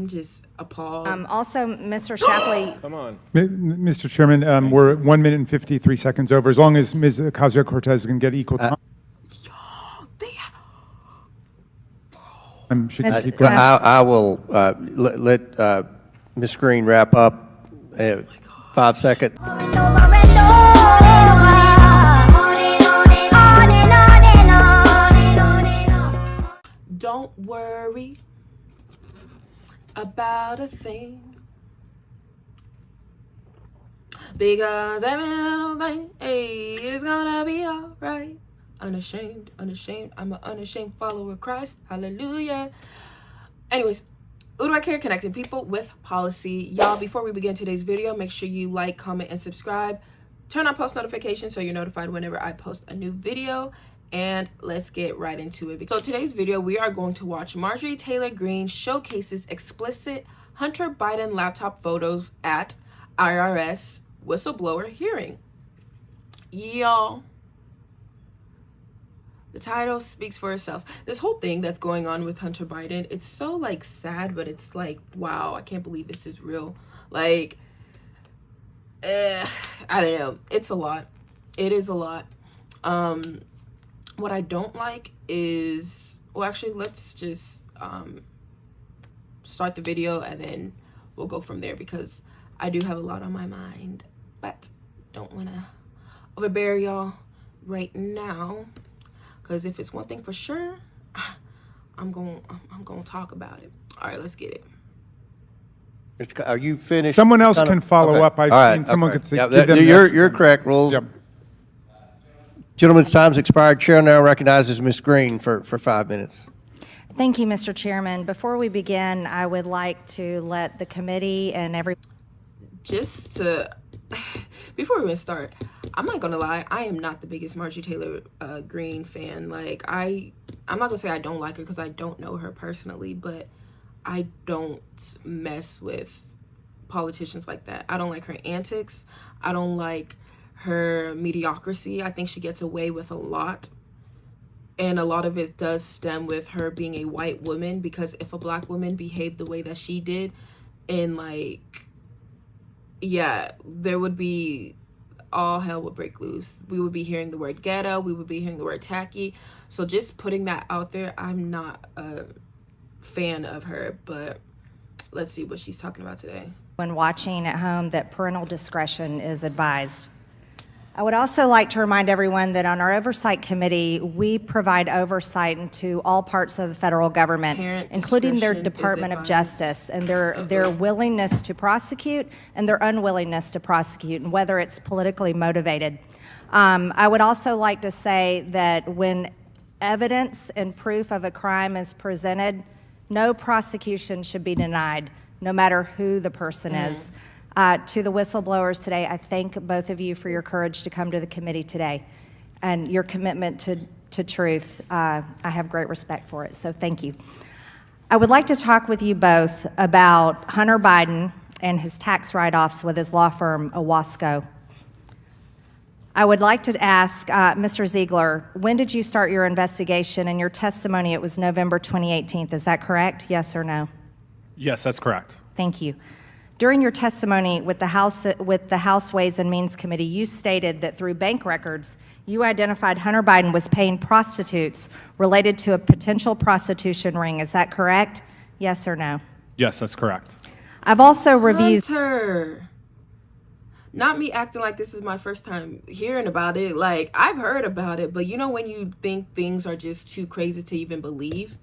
I'm just appalled. Also, Mr. Shapley. Come on. Mr. Chairman, we're 1 minute and 53 seconds over. As long as Ms. Ocasio-Cortez can get equal time. Should you keep going? I will let Ms. Green wrap up. 5 seconds. Don't worry about a thing, because every little thing, hey, is gonna be alright. Unashamed, unashamed, I'm an unashamed follower of Christ. Hallelujah. Anyways, who do I care? Connecting people with policy. Y'all, before we begin today's video, make sure you like, comment, and subscribe. Turn on post notifications so you're notified whenever I post a new video. And let's get right into it. So today's video, we are going to watch Marjorie Taylor Greene showcases explicit Hunter Biden laptop photos at IRS whistleblower hearing. Y'all, the title speaks for itself. This whole thing that's going on with Hunter Biden, it's so like sad, but it's like, wow, I can't believe this is real. Like, I don't know. It's a lot. It is a lot. What I don't like is, well, actually, let's just start the video and then we'll go from there, because I do have a lot on my mind, but don't want to overbear y'all right now, because if it's one thing for sure, I'm going to talk about it. All right, let's get it. Are you finished? Someone else can follow up. I've seen someone could say, give them you're correct, Rules. Yep. Gentlemen's time's expired. Chair now recognizes Ms. Green for 5 minutes. Thank you, Mr. Chairman. Before we begin, I would like to let the committee and Just to, before we even start, I'm not gonna lie, I am not the biggest Marjorie Taylor Greene fan. Like, I'm not gonna say I don't like her, because I don't know her personally, but I don't mess with politicians like that. I don't like her antics. I don't like her mediocrity. I think she gets away with a lot, and a lot of it does stem with her being a white woman, because if a black woman behaved the way that she did, and like, yeah, there would be, all hell would break loose. We would be hearing the word ghetto, we would be hearing the word tacky. So just putting that out there, I'm not a fan of her, but let's see what she's talking about today. when watching at home, that parental discretion is advised. I would also like to remind everyone that on our Oversight Committee, we provide oversight into all parts of the federal government, including their Department of Justice, and their willingness to prosecute and their unwillingness to prosecute, and whether it's politically motivated. I would also like to say that when evidence and proof of a crime is presented, no prosecution should be denied, no matter who the person is. To the whistleblowers today, I thank both of you for your courage to come to the committee today and your commitment to truth. I have great respect for it, so thank you. I would like to talk with you both about Hunter Biden and his tax write-offs with his law firm, Owasco. I would like to ask Mr. Ziegler, when did you start your investigation? In your testimony, it was November 2018. Is that correct? Yes or no? Yes, that's correct. Thank you. During your testimony with the House Ways and Means Committee, you stated that through bank records, you identified Hunter Biden was paying prostitutes related to a potential prostitution ring. Is that correct? Yes or no? Yes, that's correct. I've also reviewed... Hunter. Not me acting like this is my first time hearing about it. Like, I've heard about it, but you know when you think things are just too crazy to even believe?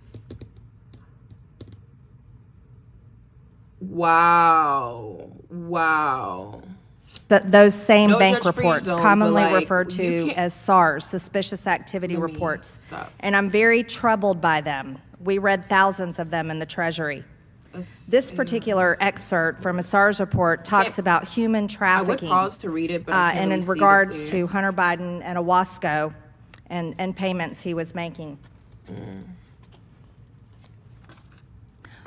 Wow. Those same No bank judge-free reports, zone, commonly but, like, referred to as SARS, Suspicious Activity Reports, stop. and I'm very troubled by them. We read thousands of them in the Treasury. This particular excerpt from a SARS report talks about human trafficking. I would pause to read it, but I can't and really in see regards it to Hunter Biden and Owasco and payments he was making.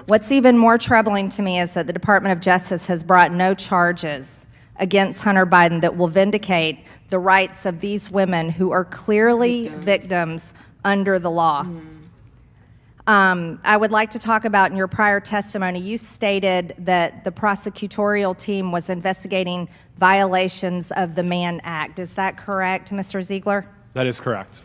What's even more troubling to me is that the Department of Justice has brought no charges against Hunter Biden that will vindicate the rights of these women who are clearly victims under the law. I would like to talk about in your prior testimony, you stated that the prosecutorial team was investigating violations of the Mann Act. Is that correct, Mr. Ziegler? That is correct.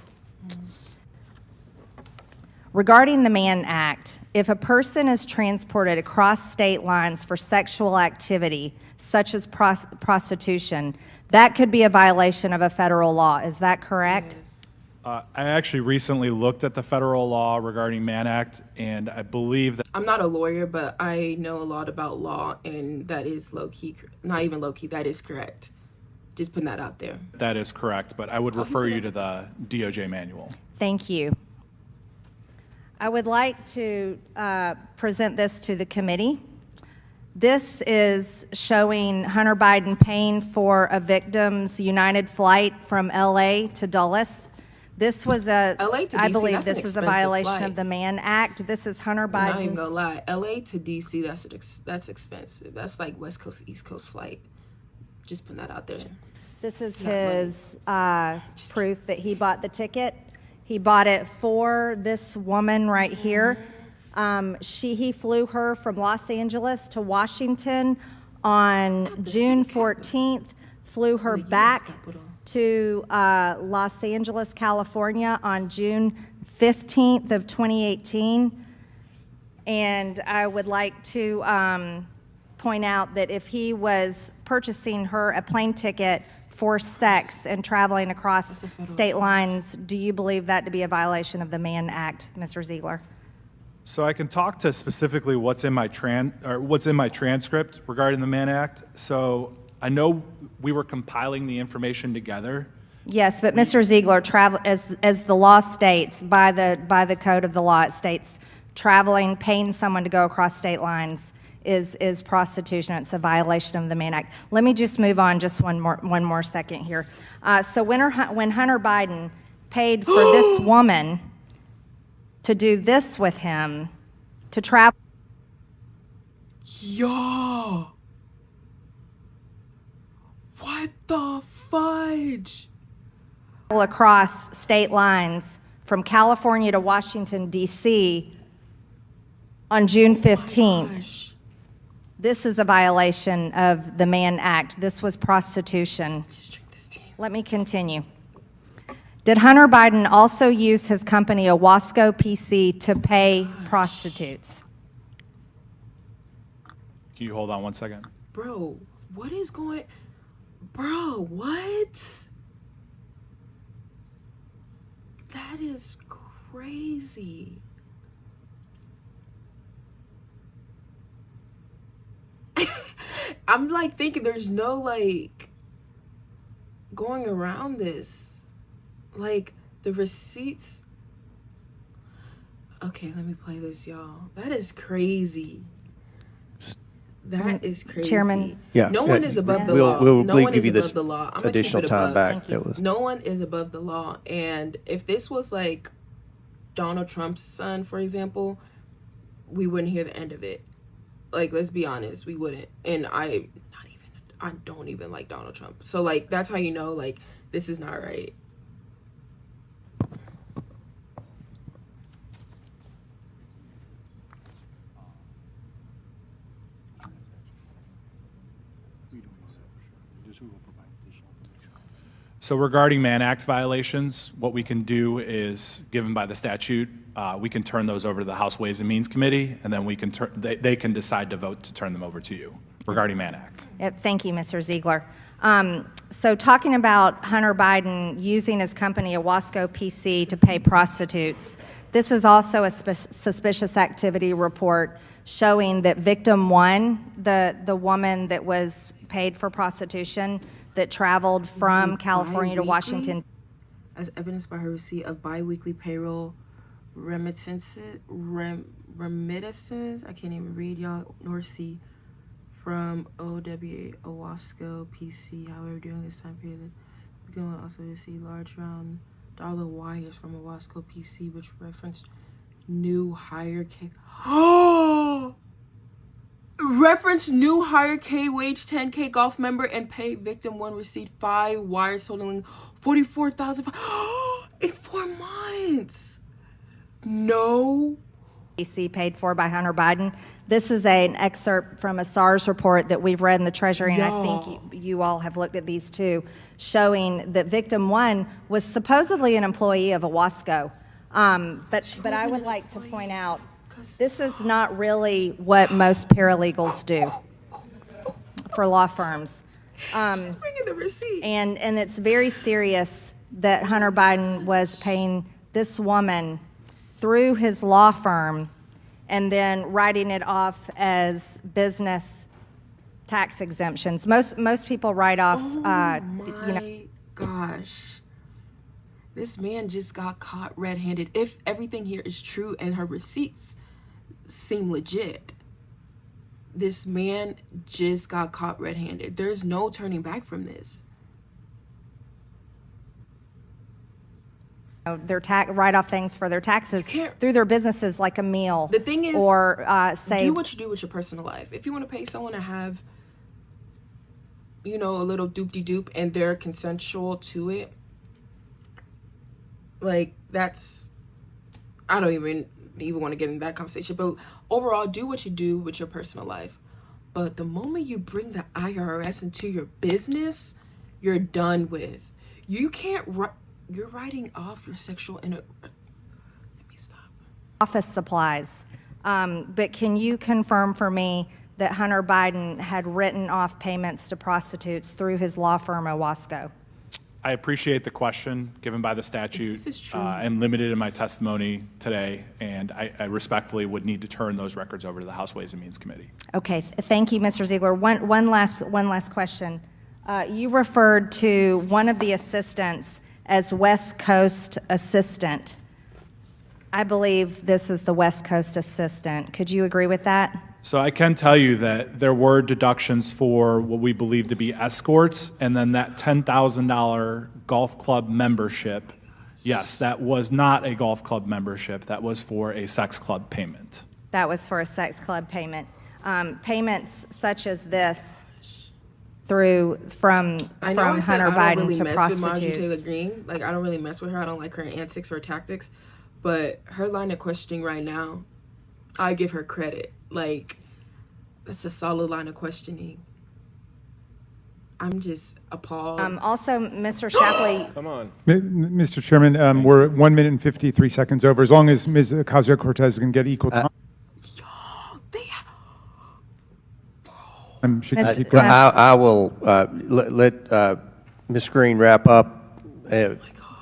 Regarding the Mann Act, if a person is transported across state lines for sexual activity, such as prostitution, that could be a violation of a federal law. Is that correct? I actually recently looked at the federal law regarding Mann Act, and I believe that I'm not a lawyer, but I know a lot about law, and that is low-key, not even low-key, that is correct. Just putting that out there. that is correct, but I would refer you to the DOJ manual. Thank you. I would like to present this to the committee. This is showing Hunter Biden paying for a victim's United flight from LA to Dulles. This was a, LA to I DC, believe that's an this is a expensive violation flight. of the Mann Act. This is Hunter I'm not even Biden's. gonna lie. LA to DC, that's expensive. That's like West Coast, East Coast flight. Just putting that out there. This is Not money. his proof that he bought the ticket. He bought it for this woman right here. He flew her from Los Angeles to Washington on June 14th, flew her The US back Capitol. to Los Angeles, California on June 15th of 2018. And I would like to point out that if he was purchasing her a plane ticket for sex and traveling across state lines, do you believe that to be a violation of the Mann Act, Mr. Ziegler? So I can talk to specifically what's in my transcript regarding the Mann Act. So I know we were compiling the information together. Yes, but Mr. Ziegler, as the law states, by the code of the law, it states traveling, paying someone to go across state lines is prostitution. It's a violation of the Mann Act. Let me just move on just one more second here. So when Hunter Biden paid for this woman to do this with him, to travel Yo! What the fudge? across state lines from California to Washington, D.C. on June 15th, Gosh. this is a violation of the Mann Act. This was prostitution. Just drink this tea. Let me continue. Did Hunter Biden also use his company, Owasco PC, to pay prostitutes? Can you hold on one second? Bro, what is going... Bro, what? That is crazy. I'm like thinking there's no like going around this. Like the receipts. Okay, let me play this, y'all. That is crazy. That is crazy. Chairman. Yeah, No one is above the we'll- law. we'll No one give is you this above the law. I'm gonna keep additional it time above. back. Thank you. That was- No one is above the law. And if this was like Donald Trump's son, for example, we wouldn't hear the end of it. Like, let's be honest, we wouldn't. And I don't even like Donald Trump. So like that's how you know like this is not right. So regarding Mann Act violations, what we can do is, given by the statute, we can turn those over to the House Ways and Means Committee, and then we can they can decide to vote to turn them over to you regarding Mann Act. Yep, thank you, Mr. Ziegler. So talking about Hunter Biden using his company, Owasco PC, to pay prostitutes, this is also a suspicious activity report showing that victim one, the woman that was paid for prostitution, that traveled from California to Bi-weekly? Washington. As evidenced by her receipt of bi-weekly payroll remittances, I can't even read, y'all, nor see, from Owasco PC. However, during this time period, we can also see large round dollar wires from Owasco PC, which referenced new hire K. Reference new hire K wage 10K golf member and pay victim one received 5 wires totaling 44,000 in 4 months. No DC paid for by Hunter Biden. This is an excerpt from a SARS report that we've read in the Treasury, and I think you all have looked at these too, showing that victim one was supposedly an employee of Owasco. But I would like to point out, this is not really what most paralegals do for law firms. She's bringing the receipt. And it's very serious that Hunter Biden was paying this woman through his law firm and then writing it off as business tax exemptions. Most people write off, My gosh. This man just got caught red-handed. If everything here is true and her receipts seem legit, this man just got caught red-handed. There's no turning back from this. their write off things for their taxes through their businesses, like a meal. The thing is, or say, do what you do with your personal life. If you want to pay someone to have, you know, a little doop-de-doop and they're consensual to it, like, that's, I don't even want to get in that conversation. But overall, do what you do with your personal life. But the moment you bring the IRS into your business, you're done with. You can't. You're writing off your sexual let me stop. Office supplies. But can you confirm for me that Hunter Biden had written off payments to prostitutes through his law firm, Owasco? I appreciate the question given by the statute. This is true. I'm limited in my testimony today, and I respectfully would need to turn those records over to the House Ways and Means Committee. Okay, thank you, Mr. Ziegler. One last question. You referred to one of the assistants as West Coast assistant. I believe this is the West Coast assistant. Could you agree with that? So I can tell you that there were deductions for what we believe to be escorts, and then that $10,000 golf club membership, yes, that was not a golf club membership. That was for a sex club payment. That was for a sex club payment. Payments such as this from Hunter Biden to prostitutes. Marjorie Taylor Greene. Like, I don't really mess with her. I don't like her antics or tactics. But her line of questioning right now, I give her credit. Like, that's a solid line of questioning. I'm just appalled. Also, Mr. Shapley. Come on. Mr. Chairman, we're 1 minute and 53 seconds over. As long as Ms. Ocasio-Cortez can get equal time. She can keep going. I will let Ms. Green wrap up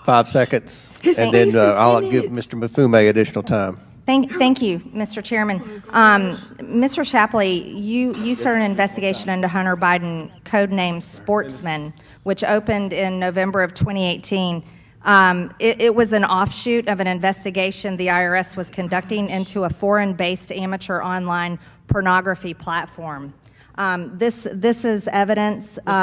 5 seconds, and then I'll give Mr. Mafume additional time. Thank you, Mr. Chairman. Mr. Shapley, you started an investigation into Hunter Biden, codenamed Sportsman, which opened in November of 2018. It was an offshoot of an investigation the IRS was conducting into a foreign-based amateur online pornography platform. This is evidence of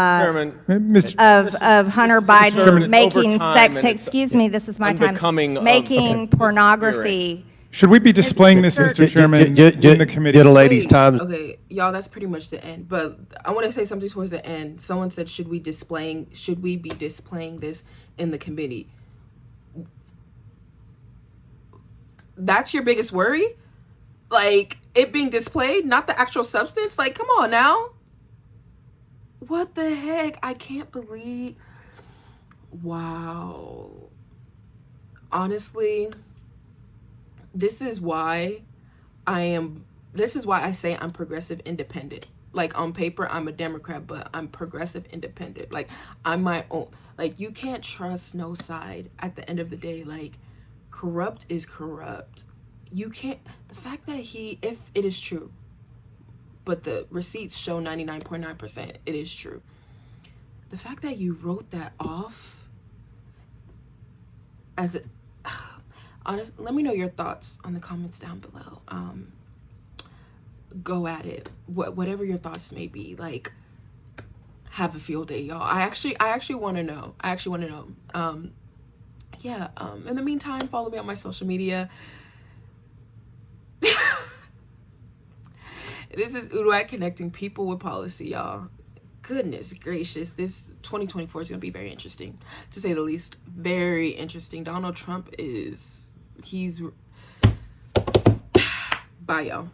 Hunter Biden making sex. Excuse me, this is my time. Making pornography. Should we be displaying this, Mr. Chairman, in the committee? Get a lady's time. Okay, y'all, that's pretty much the end. But I want to say something towards the end. Someone said, should we be displaying this in the committee? That's your biggest worry? Like, it being displayed, not the actual substance? Like, come on now. What the heck? I can't believe. Wow. Honestly, this is why I say I'm progressive independent. Like, on paper, I'm a Democrat, but I'm progressive independent. Like, I'm my own. Like, you can't trust no side at the end of the day. Like, corrupt is corrupt. You can't, the fact that if it is true, but the receipts show 99.9% it is true. The fact that you wrote that off as a, honest, let me know your thoughts on the comments down below. Go at it. Whatever your thoughts may be, like, have a field day, y'all. I actually want to know. In the meantime, follow me on my social media. This is Uruguay connecting people with policy, y'all. Goodness gracious, this 2024 is going to be very interesting, to say the least. Very interesting. Donald Trump he's Bye, y'all.